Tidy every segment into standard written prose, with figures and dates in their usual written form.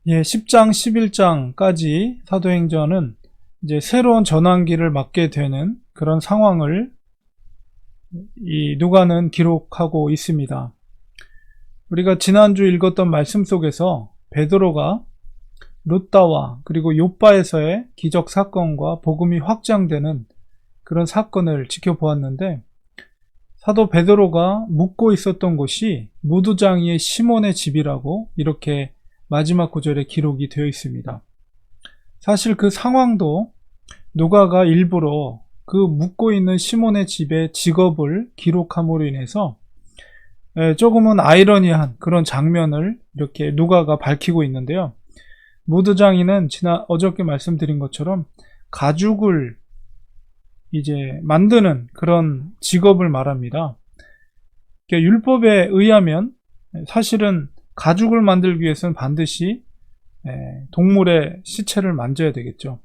예, 10장, 11장까지 사도행전은 이제 새로운 전환기를 맞게 되는 그런 상황을 이 누가는 기록하고 있습니다. 우리가 지난주 읽었던 말씀 속에서 베드로가 룻다와 그리고 욥바에서의 기적 사건과 복음이 확장되는 그런 사건을 지켜보았는데, 사도 베드로가 묵고 있었던 곳이 무두장이의 시몬의 집이라고 이렇게 마지막 구절에 기록이 되어 있습니다. 사실 그 상황도 누가가 일부러 그 묵고 있는 시몬의 집의 직업을 기록함으로 인해서 조금은 아이러니한 그런 장면을 이렇게 누가가 밝히고 있는데요. 무두장이는 어저께 말씀드린 것처럼 가죽을 이제 만드는 그런 직업을 말합니다. 그러니까 율법에 의하면 사실은 가죽을 만들기 위해서는 반드시 동물의 시체를 만져야 되겠죠.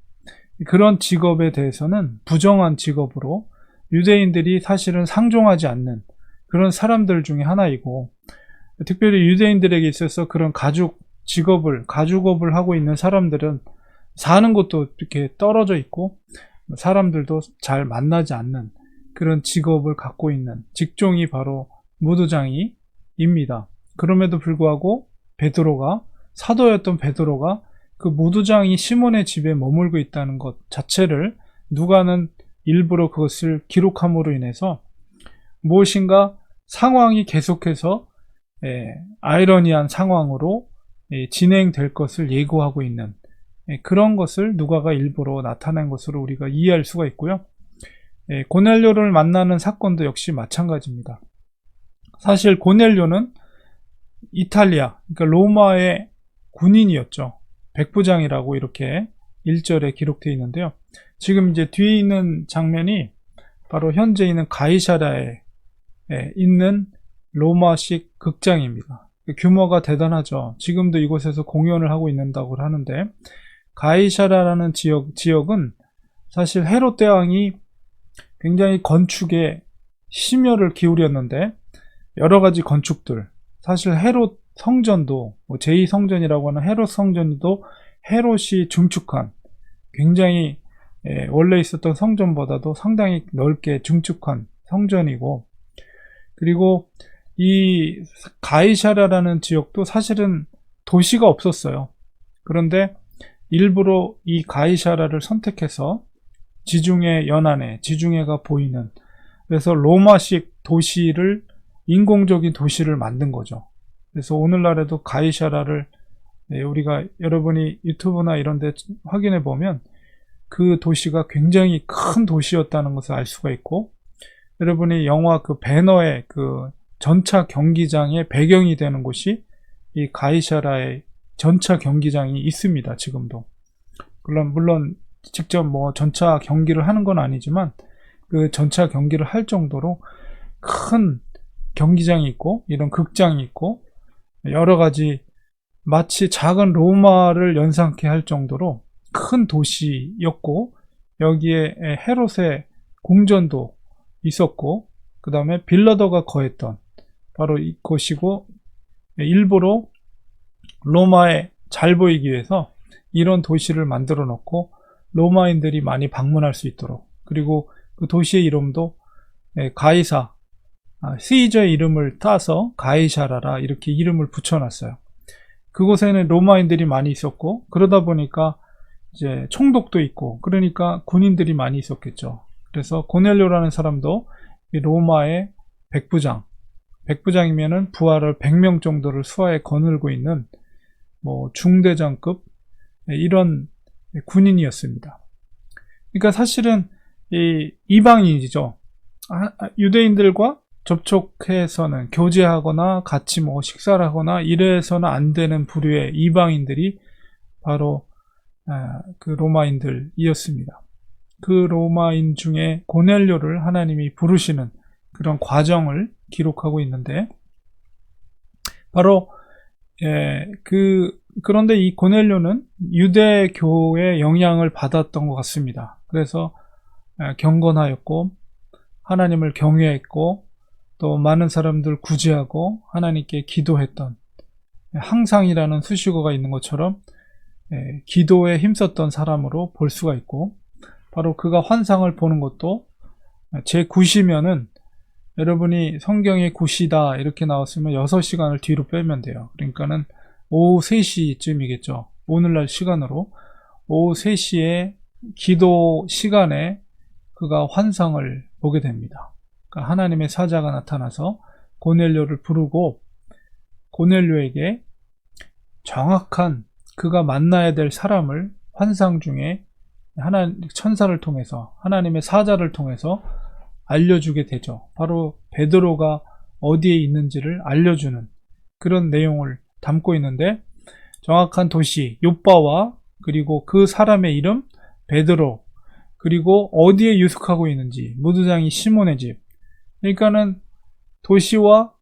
그런 직업에 대해서는 부정한 직업으로 유대인들이 사실은 상종하지 않는 그런 사람들 중에 하나이고, 특별히 유대인들에게 있어서 그런 가죽업을 하고 있는 사람들은 사는 곳도 이렇게 떨어져 있고 사람들도 잘 만나지 않는 그런 직업을 갖고 있는 직종이 바로 무두장이입니다. 그럼에도 불구하고 사도였던 베드로가 그 무두장이 시몬의 집에 머물고 있다는 것 자체를 누가는 일부러 그것을 기록함으로 인해서 무엇인가 상황이 계속해서 아이러니한 상황으로 진행될 것을 예고하고 있는 그런 것을 누가가 일부러 나타낸 것으로 우리가 이해할 수가 있고요. 고넬료를 만나는 사건도 역시 마찬가지입니다. 사실 고넬료는 이탈리아, 그러니까 로마의 군인이었죠. 백부장이라고 이렇게 1절에 기록되어 있는데요. 지금 이제 뒤에 있는 장면이 바로 현재 있는 가이사랴에 있는 로마식 극장입니다. 규모가 대단하죠. 지금도 이곳에서 공연을 하고 있는다고 하는데, 가이사랴라는 지역은 사실 헤롯 대왕이 굉장히 건축에 심혈을 기울였는데, 여러 가지 건축들, 사실 헤롯 성전도 제2성전이라고 하는 헤롯 성전도 헤롯이 중축한 굉장히 원래 있었던 성전보다도 상당히 넓게 중축한 성전이고, 그리고 이 가이사랴라는 지역도 사실은 도시가 없었어요. 그런데 일부러 이 가이사랴를 선택해서 지중해 연안에 지중해가 보이는, 그래서 로마식 인공적인 도시를 만든 거죠. 그래서 오늘날에도 가이사랴를 우리가 여러분이 유튜브나 이런 데 확인해 보면 그 도시가 굉장히 큰 도시였다는 것을 알 수가 있고, 여러분이 영화 그 배너의 그 전차 경기장의 배경이 되는 곳이 이 가이사랴의 전차 경기장이 있습니다. 지금도. 물론 직접 전차 경기를 하는 건 아니지만 그 전차 경기를 할 정도로 큰 경기장이 있고 이런 극장이 있고 여러 가지 마치 작은 로마를 연상케 할 정도로 큰 도시였고, 여기에 헤롯의 궁전도 있었고, 그 다음에 빌라도가 거했던 바로 이곳이고, 일부러 로마에 잘 보이기 위해서 이런 도시를 만들어 놓고 로마인들이 많이 방문할 수 있도록, 그리고 그 도시의 이름도 시저의 이름을 따서 가이사랴라 이렇게 이름을 붙여놨어요. 그곳에는 로마인들이 많이 있었고, 그러다 보니까 이제 총독도 있고, 그러니까 군인들이 많이 있었겠죠. 그래서 고넬료라는 사람도 로마의 백부장이면은 부하를 100명 정도를 수하에 거느리고 있는 중대장급 이런 군인이었습니다. 그러니까 사실은 이방인이죠. 유대인들과 접촉해서는 교제하거나 같이 식사를 하거나 이래서는 안 되는 부류의 이방인들이 바로 그 로마인들이었습니다. 그 로마인 중에 고넬료를 하나님이 부르시는 그런 과정을 기록하고 있는데, 바로 그런데 이 고넬료는 유대교의 영향을 받았던 것 같습니다. 그래서 경건하였고 하나님을 경외했고 또 많은 사람들 구제하고 하나님께 기도했던 항상이라는 수식어가 있는 것처럼 기도에 힘썼던 사람으로 볼 수가 있고, 바로 그가 환상을 보는 것도 제9시면은 여러분이 성경에 9시다 이렇게 나왔으면 6시간을 뒤로 빼면 돼요. 그러니까는 오후 3시쯤이겠죠. 오늘날 시간으로 오후 3시에 기도 시간에 그가 환상을 보게 됩니다. 그러니까 하나님의 사자가 나타나서 고넬료를 부르고 고넬료에게 정확한 그가 만나야 될 사람을 환상 중에 천사를 통해서, 하나님의 사자를 통해서 알려주게 되죠. 바로 베드로가 어디에 있는지를 알려주는 그런 내용을 담고 있는데, 정확한 도시 요빠와 그리고 그 사람의 이름 베드로, 그리고 어디에 유숙하고 있는지, 무두장이 시몬의 집, 그러니까는 도시와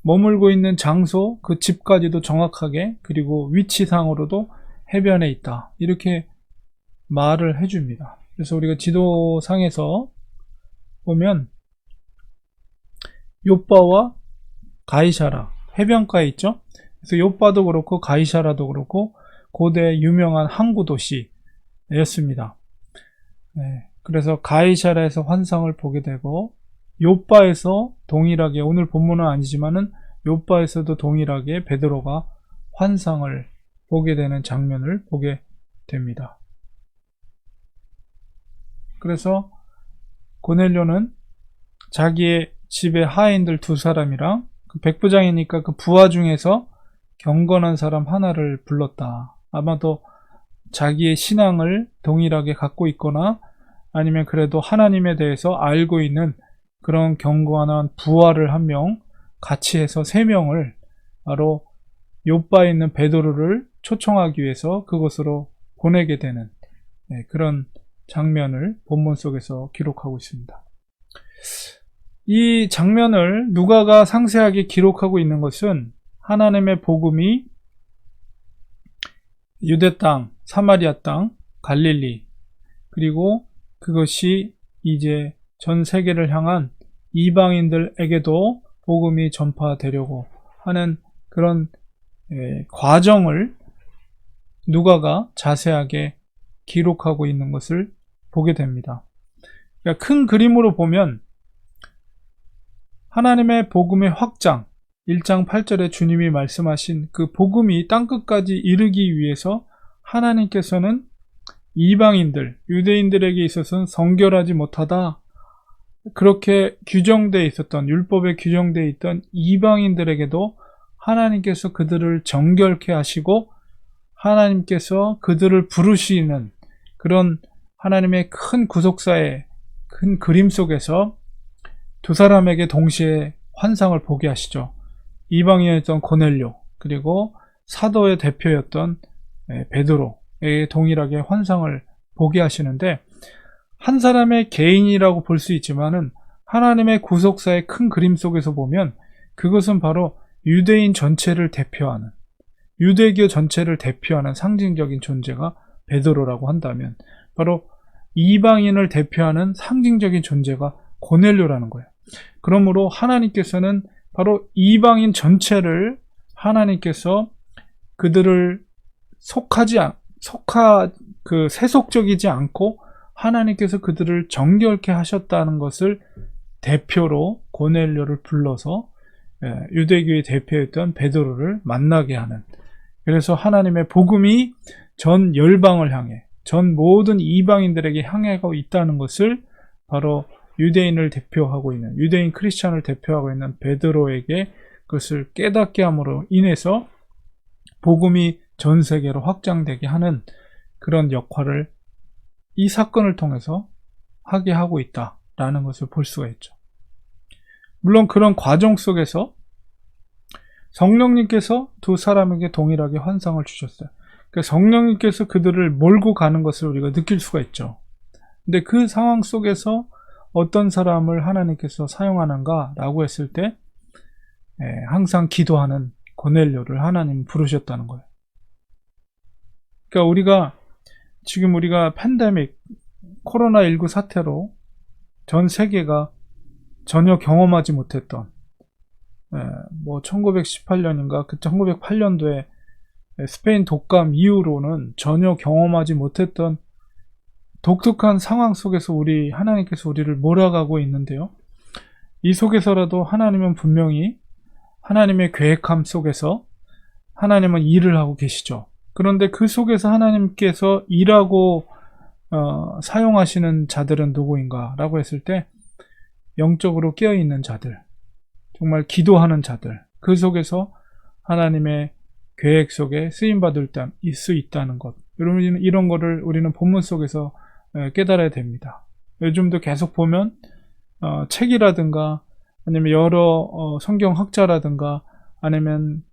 머물고 있는 장소, 그 집까지도 정확하게, 그리고 위치상으로도 해변에 있다, 이렇게 말을 해줍니다. 그래서 우리가 지도상에서 보면 요빠와 가이사라, 해변가에 있죠. 그래서 요빠도 그렇고 가이사라도 그렇고 고대 유명한 항구 도시였습니다. 그래서 가이사라에서 환상을 보게 되고, 요빠에서 동일하게, 오늘 본문은 아니지만은 요빠에서도 동일하게 베드로가 환상을 보게 되는 장면을 보게 됩니다. 그래서 고넬료는 자기의 집에 하인들 2사람이랑 그 백부장이니까 그 부하 중에서 경건한 사람 하나를 불렀다. 아마도 자기의 신앙을 동일하게 갖고 있거나 아니면 그래도 하나님에 대해서 알고 있는 그런 경건한 부하를 한 명 같이 해서 3명을 바로 요빠에 있는 베드로를 초청하기 위해서 그곳으로 보내게 되는 그런 장면을 본문 속에서 기록하고 있습니다. 이 장면을 누가가 상세하게 기록하고 있는 것은 하나님의 복음이 유대 땅, 사마리아 땅, 갈릴리, 그리고 그것이 이제 전 세계를 향한 이방인들에게도 복음이 전파되려고 하는 그런 과정을 누가가 자세하게 기록하고 있는 것을 보게 됩니다. 그러니까 큰 그림으로 보면 하나님의 복음의 확장, 1장 8절에 주님이 말씀하신 그 복음이 땅끝까지 이르기 위해서 하나님께서는 이방인들, 유대인들에게 있어서는 성결하지 못하다, 그렇게 규정되어 있었던, 율법에 규정되어 있던 이방인들에게도 하나님께서 그들을 정결케 하시고 하나님께서 그들을 부르시는 그런 하나님의 큰 구속사의 큰 그림 속에서 2사람에게 동시에 환상을 보게 하시죠. 이방인이었던 고넬료, 그리고 사도의 대표였던 베드로에게 동일하게 환상을 보게 하시는데, 한 사람의 개인이라고 볼 수 있지만은 하나님의 구속사의 큰 그림 속에서 보면 그것은 바로 유대인 전체를 대표하는, 유대교 전체를 대표하는 상징적인 존재가 베드로라고 한다면, 바로 이방인을 대표하는 상징적인 존재가 고넬료라는 거예요. 그러므로 하나님께서는 바로 이방인 전체를 하나님께서 그들을 세속적이지 않고 하나님께서 그들을 정결케 하셨다는 것을 대표로 고넬료를 불러서 유대교의 대표였던 베드로를 만나게 하는, 그래서 하나님의 복음이 전 열방을 향해, 전 모든 이방인들에게 향하고 있다는 것을 바로 유대인을 대표하고 있는, 유대인 크리스찬을 대표하고 있는 베드로에게 그것을 깨닫게 함으로 인해서 복음이 전 세계로 확장되게 하는 그런 역할을 이 사건을 통해서 하게 하고 있다라는 것을 볼 수가 있죠. 물론 그런 과정 속에서 성령님께서 2사람에게 동일하게 환상을 주셨어요. 그러니까 성령님께서 그들을 몰고 가는 것을 우리가 느낄 수가 있죠. 근데 그 상황 속에서 어떤 사람을 하나님께서 사용하는가라고 했을 때 항상 기도하는 고넬료를 하나님 부르셨다는 거예요. 그러니까 우리가 팬데믹, 코로나19 사태로 전 세계가 전혀 경험하지 못했던 뭐 1918년인가 그 1908년도에 스페인 독감 이후로는 전혀 경험하지 못했던 독특한 상황 속에서 하나님께서 우리를 몰아가고 있는데요. 이 속에서라도 하나님은 분명히 하나님의 계획함 속에서 하나님은 일을 하고 계시죠. 그런데 그 속에서 하나님께서 일하고 사용하시는 자들은 누구인가 라고 했을 때 영적으로 깨어있는 자들, 정말 기도하는 자들, 그 속에서 하나님의 계획 속에 쓰임받을 수 있다는 것, 이런 거를 우리는 본문 속에서 깨달아야 됩니다. 요즘도 계속 보면 책이라든가 아니면 여러 성경학자라든가 아니면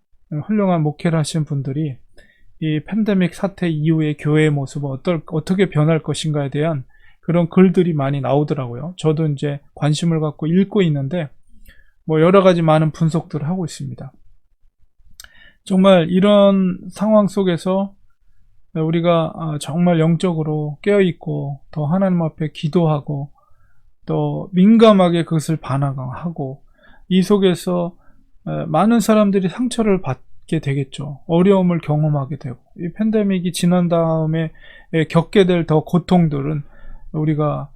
훌륭한 목회를 하신 분들이 이 팬데믹 사태 이후의 교회의 모습은 어떻게 변할 것인가에 대한 그런 글들이 많이 나오더라고요. 저도 이제 관심을 갖고 읽고 있는데 뭐 여러 가지 많은 분석들을 하고 있습니다. 정말 이런 상황 속에서 우리가 정말 영적으로 깨어있고 더 하나님 앞에 기도하고 또 민감하게 그것을 반항하고 이 속에서 많은 사람들이 상처를 받게 되겠죠. 어려움을 경험하게 되고 이 팬데믹이 지난 다음에 겪게 될 더 고통들은 우리가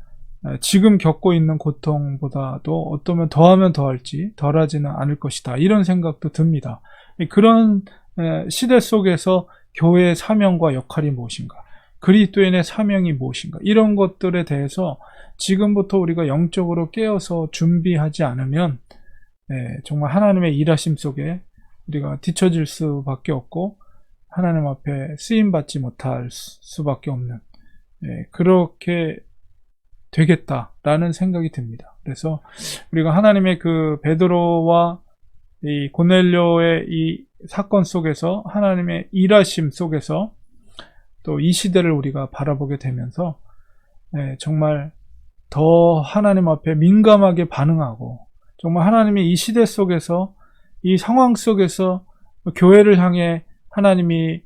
지금 겪고 있는 고통보다도 어쩌면 더하면 더할지 덜하지는 않을 것이다. 이런 생각도 듭니다. 그런 시대 속에서 교회의 사명과 역할이 무엇인가? 그리스도인의 사명이 무엇인가? 이런 것들에 대해서 지금부터 우리가 영적으로 깨어서 준비하지 않으면 정말 하나님의 일하심 속에 우리가 뒤처질 수밖에 없고 하나님 앞에 쓰임받지 못할 수밖에 없는 그렇게 되겠다라는 생각이 듭니다. 그래서 우리가 하나님의 그 베드로와 이 고넬료의 이 사건 속에서 하나님의 일하심 속에서 또 이 시대를 우리가 바라보게 되면서 정말 더 하나님 앞에 민감하게 반응하고 정말 하나님의 이 시대 속에서 이 상황 속에서 교회를 향해 하나님이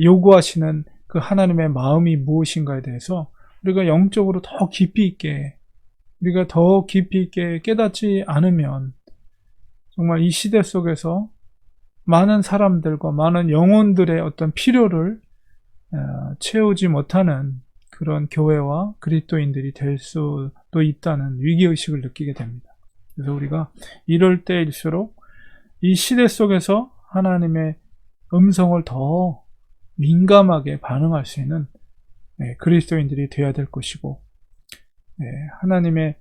요구하시는 그 하나님의 마음이 무엇인가에 대해서 우리가 영적으로 더 깊이 있게 깨닫지 않으면 정말 이 시대 속에서 많은 사람들과 많은 영혼들의 어떤 필요를 채우지 못하는 그런 교회와 그리스도인들이 될 수도 있다는 위기의식을 느끼게 됩니다. 그래서 우리가 이럴 때일수록 이 시대 속에서 하나님의 음성을 더 민감하게 반응할 수 있는 그리스도인들이 되어야 될 것이고 하나님의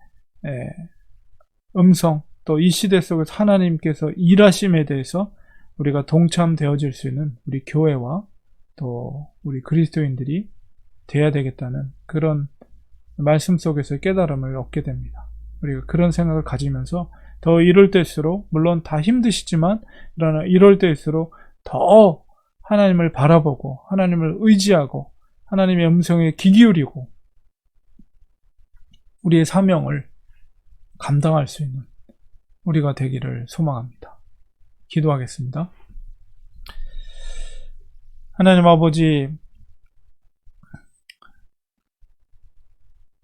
음성 또 이 시대 속에서 하나님께서 일하심에 대해서 우리가 동참되어질 수 있는 우리 교회와 또 우리 그리스도인들이 돼야 되겠다는 그런 말씀 속에서 깨달음을 얻게 됩니다. 우리가 그런 생각을 가지면서 더 이럴 때일수록 물론 다 힘드시지만 그러나 이럴 때일수록 더 하나님을 바라보고 하나님을 의지하고 하나님의 음성에 귀 기울이고 우리의 사명을 감당할 수 있는 우리가 되기를 소망합니다. 기도하겠습니다. 하나님 아버지,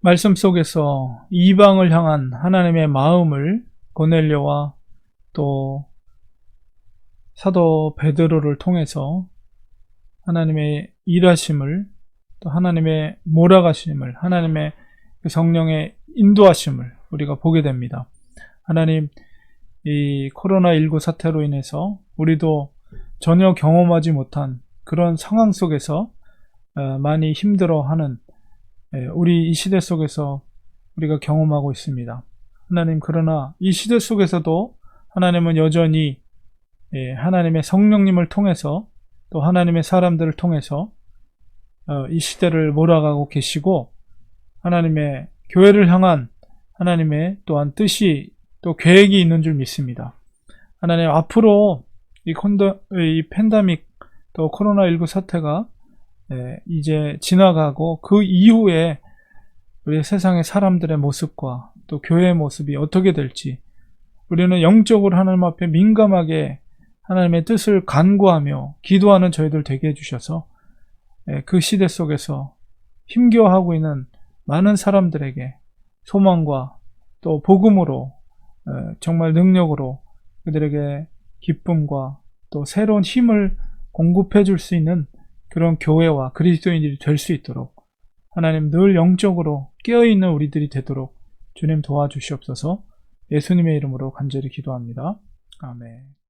말씀 속에서 이방을 향한 하나님의 마음을 고넬료와 또 사도 베드로를 통해서 하나님의 일하심을 또 하나님의 몰아가심을 하나님의 성령의 인도하심을 우리가 보게 됩니다. 하나님, 이 코로나19 사태로 인해서 우리도 전혀 경험하지 못한 그런 상황 속에서 많이 힘들어하는 우리 이 시대 속에서 우리가 경험하고 있습니다. 하나님, 그러나 이 시대 속에서도 하나님은 여전히 하나님의 성령님을 통해서 또 하나님의 사람들을 통해서 이 시대를 몰아가고 계시고 하나님의 교회를 향한 하나님의 또한 뜻이 또 계획이 있는 줄 믿습니다. 하나님, 앞으로 이 팬데믹 또 코로나19 사태가 이제 지나가고 그 이후에 우리 세상의 사람들의 모습과 또 교회의 모습이 어떻게 될지 우리는 영적으로 하나님 앞에 민감하게 하나님의 뜻을 간구하며 기도하는 저희들 되게 해주셔서 그 시대 속에서 힘겨워하고 있는 많은 사람들에게 소망과 또 복음으로 정말 능력으로 그들에게 기쁨과 또 새로운 힘을 공급해 줄 수 있는 그런 교회와 그리스도인들이 될 수 있도록 하나님 늘 영적으로 깨어있는 우리들이 되도록 주님 도와주시옵소서. 예수님의 이름으로 간절히 기도합니다. 아멘.